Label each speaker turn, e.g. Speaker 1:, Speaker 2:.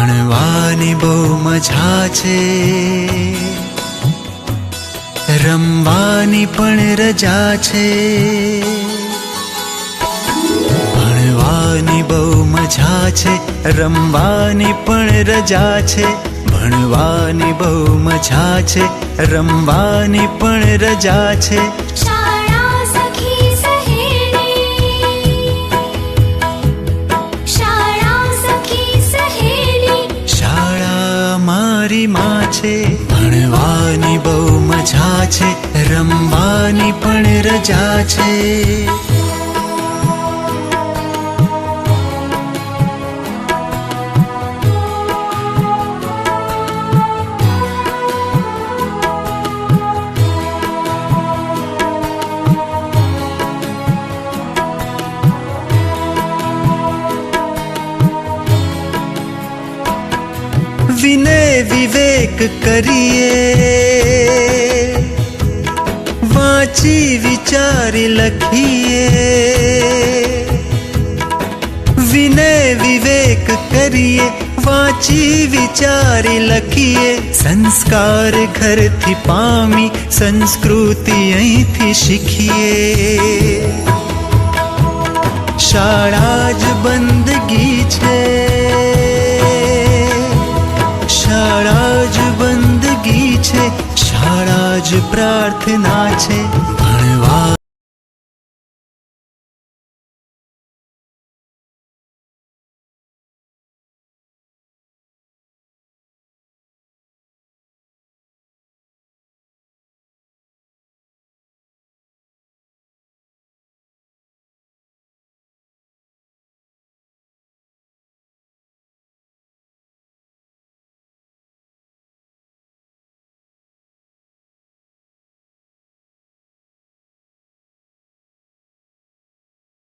Speaker 1: ભણવાની બહુ મજા છે, રમવાની પણ રજા છે. ભણવાની બહુ મજા છે, રમવાની પણ રજા છે. ભણવાની બહુ મજા છે, રમવાની પણ રજા છે.
Speaker 2: શાળા સખી સહેલી, શાળા સખી સહેલી,
Speaker 1: શાળા મારી માં છે. ભણવાની બહુ મજા છે, રમવાની પણ રજા છે. વિનય વિવેક કરીએ, વાંચી વિચારી લખીએ. વિનય વિવેક કરીએ, વાંચી વિચારી લખીએ. સંસ્કાર ઘરથી પામી, સંસ્કૃતિ અહીંથી શીખીએ. શાળા જ બંદગી છે, શાળા જ બંદગી છે. શાળા જ પ્રાર્થના છે.